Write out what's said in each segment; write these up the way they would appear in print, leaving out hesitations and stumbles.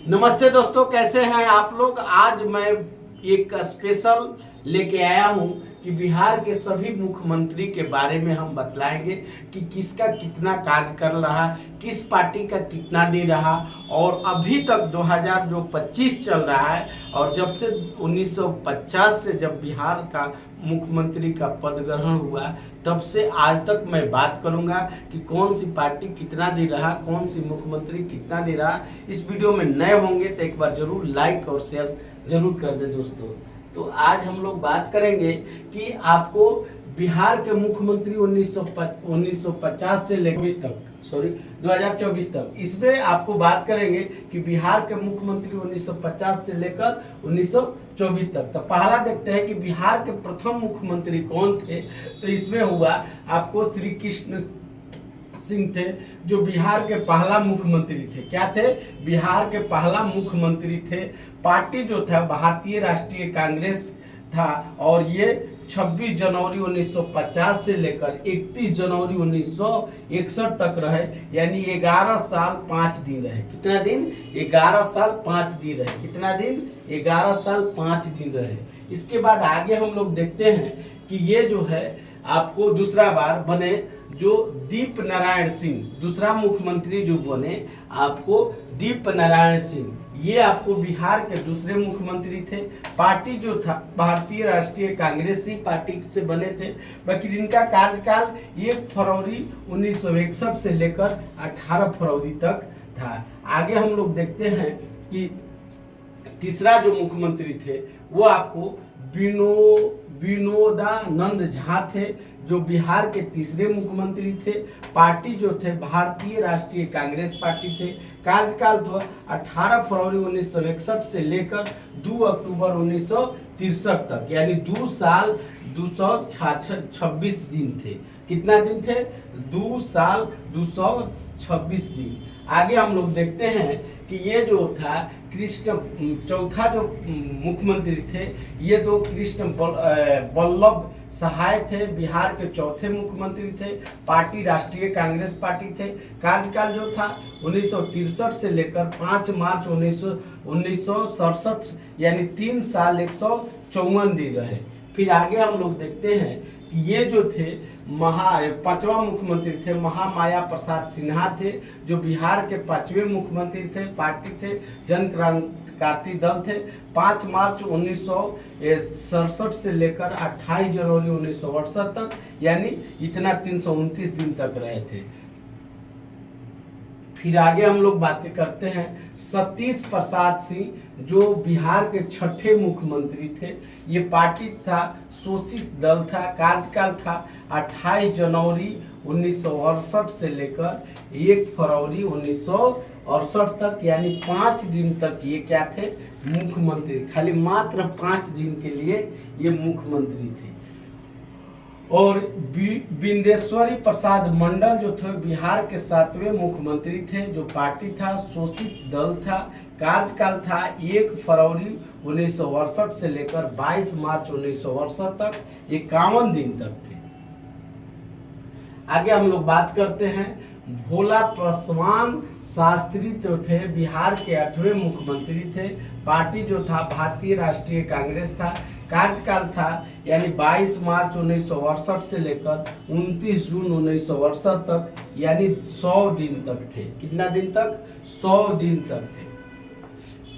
नमस्ते दोस्तों, कैसे हैं आप लोग। आज मैं एक स्पेशल लेके आया हूं कि बिहार के सभी मुख्यमंत्री के बारे में हम बतलाएंगे कि किसका कितना कार्य कर रहा, किस पार्टी का कितना दे रहा। और अभी तक 2025 चल रहा है और जब से 1950 से जब बिहार का मुख्यमंत्री का पद ग्रहण हुआ तब से आज तक मैं बात करूंगा कि कौन सी पार्टी कितना दे रहा, कौन सी मुख्यमंत्री कितना दे रहा। इस वीडियो में नए होंगे तो एक बार जरूर लाइक और शेयर जरूर कर दे दोस्तों। तो आज हम लोग बात करेंगे कि आपको बिहार के मुख्यमंत्री 1950 से लेकर 2024 तक, इसमें आपको बात करेंगे कि बिहार के मुख्यमंत्री 1950 से लेकर 1924 तक। तो पहला देखते हैं कि बिहार के प्रथम मुख्यमंत्री कौन थे। तो इसमें हुआ आपको श्री कृष्ण सिंह थे, जो बिहार के पहला मुख्यमंत्री थे। क्या थे? बिहार के पहला मुख्यमंत्री थे। पार्टी जो था भारतीय राष्ट्रीय कांग्रेस था और ये 26 जनवरी 1950 से लेकर 31 जनवरी 1961 तक रहे, यानी 11 साल 5 दिन रहे। कितना दिन? 11 साल 5 दिन रहे। कितना दिन? 11 साल 5 दिन रहे। इसके बाद आगे हम लोग देखते हैं कि ये जो है आपको दूसरा बार बने जो दीप नारायण सिंह, दूसरा मुख्यमंत्री जो बने आपको दीप नारायण सिंह, ये आपको बिहार के दूसरे मुख्यमंत्री थे। पार्टी जो था भारतीय राष्ट्रीय कांग्रेसी पार्टी से बने थे। बाकी इनका कार्यकाल 1 फरवरी 1961 से लेकर 18 फरवरी तक था। आगे हम लोग देखते हैं कि तीसरा जो मुख्यमंत्री थे वो आपको विनोदानंद झा थे, जो बिहार के तीसरे मुख्यमंत्री थे। पार्टी जो थे भारतीय राष्ट्रीय कांग्रेस पार्टी थे। कार्यकाल था 18 फरवरी 1961 से लेकर 2 अक्टूबर 1963 तक, यानी 2 साल 226 दिन थे। कितना दिन थे? 2 साल 226 दिन। आगे हम लोग देखते हैं कि ये जो था कृष्ण, चौथा जो मुख्यमंत्री थे ये तो कृष्ण वल्लभ सहाय थे, बिहार के चौथे मुख्यमंत्री थे। पार्टी राष्ट्रीय कांग्रेस पार्टी थे। कार्यकाल जो था 1963 से लेकर 5 मार्च 1967, यानी 3 साल 154 दिन रहे। फिर आगे हम लोग देखते हैं कि ये जो थे पांचवा मुख्यमंत्री थे महामाया प्रसाद सिन्हा थे, जो बिहार के 5वें मुख्यमंत्री थे। पार्टी थे जन क्रांति दल थे। 5 मार्च 1967 से लेकर 28 जनवरी 1968 तक, यानी इतना 329 दिन तक रहे थे। फिर आगे हम लोग बातें करते हैं सतीश प्रसाद सिंह, जो बिहार के 6ठे मुख्यमंत्री थे। ये पार्टी था शोषित दल था। कार्यकाल था 28 जनवरी 1968 से लेकर 1 फरवरी 1968 तक, यानी 5 दिन तक ये क्या थे? मुख्यमंत्री। खाली मात्र 5 दिन के लिए ये मुख्यमंत्री थे। और बिंदेश्वरी प्रसाद मंडल जो थे बिहार के 7वें मुख्यमंत्री थे, जो पार्टी था शोषित दल था। कार्यकाल था 1 फरवरी 1968 से लेकर 22 मार्च 1968 तक, 51 दिन तक थे। आगे हम लोग बात करते हैं भोला पासवान शास्त्री, जो थे बिहार के 8वें मुख्यमंत्री थे। पार्टी जो था भारतीय राष्ट्रीय कांग्रेस था। कार्यकाल था यानी 22 मार्च 1968 से लेकर 29 जून 1968 तक, यानी 100 दिन तक थे। कितना दिन तक? 100 दिन तक थे।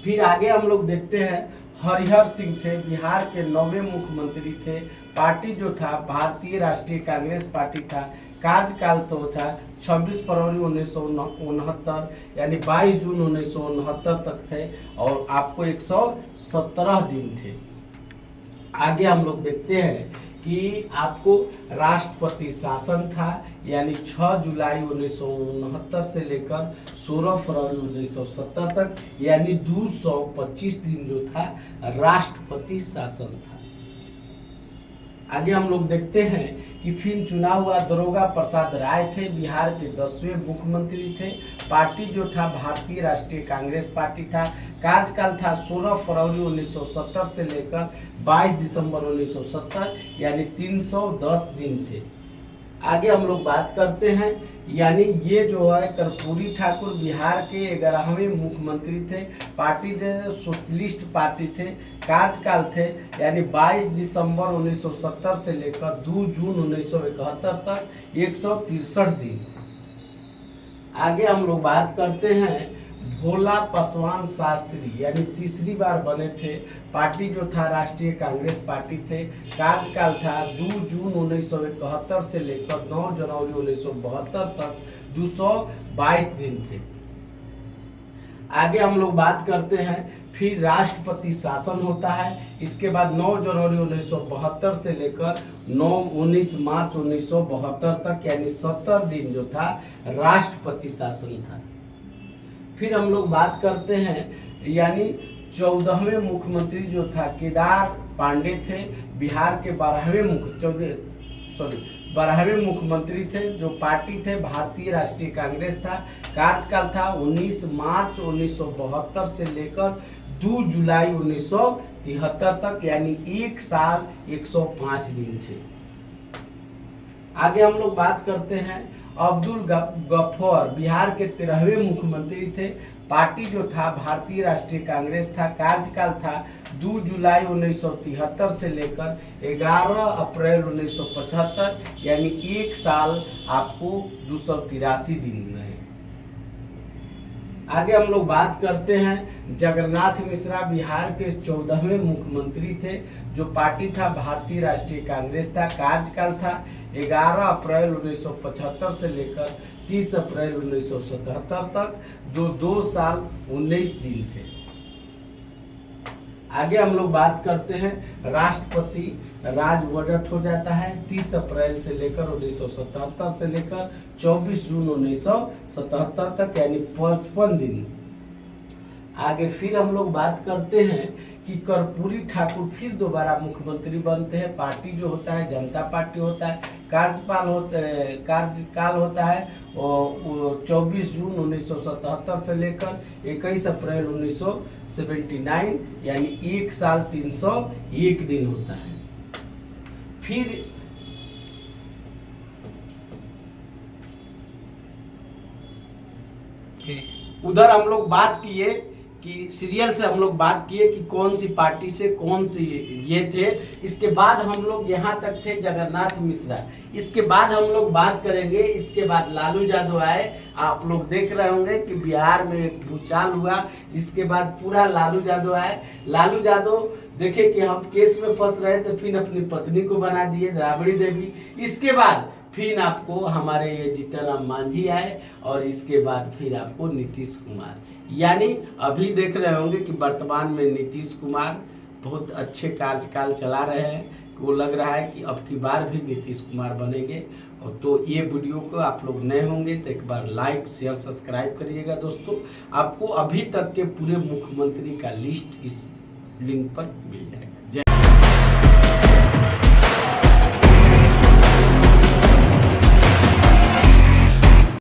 फिर आगे हम लोग देखते हैं हरिहर सिंह थे, बिहार के 9वें मुख्यमंत्री थे। पार्टी जो था भारतीय राष्ट्रीय कांग्रेस पार्टी था। कार्यकाल तो था 26 फरवरी 1969, यानी 22 जून 1969 तक थे और आपको 117 दिन थे। आगे हम लोग देखते हैं कि आपको राष्ट्रपति शासन था, यानी 6 जुलाई 1969 से लेकर 16 फरवरी 1970 तक, यानी 225 दिन जो था राष्ट्रपति शासन था। आगे हम लोग देखते हैं कि फिर चुनाव हुआ दरोगा प्रसाद राय थे, बिहार के 10वें मुख्यमंत्री थे। पार्टी जो था भारतीय राष्ट्रीय कांग्रेस पार्टी था। कार्यकाल था 16 फरवरी 1970 से लेकर 22 दिसंबर 1970, यानी 310 दिन थे। आगे हम लोग बात करते हैं, यानी ये जो है कर्पूरी ठाकुर बिहार के 11वें मुख्यमंत्री थे। पार्टी थे सोशलिस्ट पार्टी थे। कार्यकाल थे यानी 22 दिसंबर 1970 से लेकर 2 जून 1971 तक 163 दिन। आगे हम लोग बात करते हैं भोला पासवान शास्त्री, यानी तीसरी बार बने थे। पार्टी जो था राष्ट्रीय कांग्रेस पार्टी थे। कार्यकाल था 2 जून 1971 से लेकर 9 जनवरी 1972 तक 222 दिन थे। आगे हम लोग बात करते हैं, फिर राष्ट्रपति शासन होता है। इसके बाद 9 जनवरी 1972 से लेकर 19 मार्च 1972 तक यानी 70 दिन जो था राष्ट्रपति शासन था। फिर हम लोग बात करते हैं, यानी 14वें मुख्यमंत्री जो था केदार पांडे थे। बिहार के 12वें मुख्यमंत्री थे। जो पार्टी थे भारतीय राष्ट्रीय कांग्रेस था। कार्यकाल था 19 मार्च 1972 से लेकर 2 जुलाई 1973 तक यानी 1 साल 105 दिन थे। आगे हम लोग बात करते हैं अब्दुल गफ्फार, बिहार के 13वें मुख्यमंत्री थे। पार्टी जो था भारतीय राष्ट्रीय कांग्रेस था। कार्यकाल था 2 जुलाई 1973 से लेकर 11 अप्रैल 1975 यानी 1 साल आपको 283 दिन रहे। आगे हम लोग बात करते हैं जगन्नाथ मिश्रा, बिहार के 14वें मुख्यमंत्री थे। जो पार्टी था भारतीय राष्ट्रीय कांग्रेस था। कार्यकाल था 11 अप्रैल 1975 से लेकर 30 अप्रैल 1977 तक, जो 2 साल 19 दिन थे। आगे हम लोग बात करते हैं राष्ट्रपति राज बजट हो जाता है 30 अप्रैल से लेकर 1977 से लेकर 24 जून 1977 तक यानी 55 दिन। आगे फिर हम लोग बात करते हैं कि कर्पूरी ठाकुर फिर दोबारा मुख्यमंत्री बनते हैं। पार्टी जो होता है जनता पार्टी होता है। कार्यकाल होता है 24 जून 1977 से लेकर 21 अप्रैल 1979 यानी 1 साल 301 दिन होता है। फिर उधर हम लोग बात किए कि सीरियल से हम लोग बात किए कि कौन सी पार्टी से कौन सी ये थे। इसके बाद हम लोग यहाँ तक थे जगन्नाथ मिश्रा। इसके बाद हम लोग बात करेंगे, इसके बाद लालू यादव आए। आप लोग देख रहे होंगे कि बिहार में एक भूचाल हुआ, जिसके बाद पूरा लालू यादव आए। लालू यादव देखे कि हम केस में फंस रहे थे, फिर अपनी पत्नी को बना दिए राबड़ी देवी। इसके बाद फिर आपको हमारे ये जीतन राम मांझी आए और इसके बाद फिर आपको नीतीश कुमार। यानी अभी देख रहे होंगे कि वर्तमान में नीतीश कुमार बहुत अच्छे कार्यकाल चला रहे हैं। वो लग रहा है कि अब की बार भी नीतीश कुमार बनेंगे। और तो ये वीडियो को आप लोग नए होंगे तो एक बार लाइक शेयर सब्सक्राइब करिएगा दोस्तों। आपको अभी तक के पूरे मुख्यमंत्री का लिस्ट इस लिंक पर मिल जाएगा।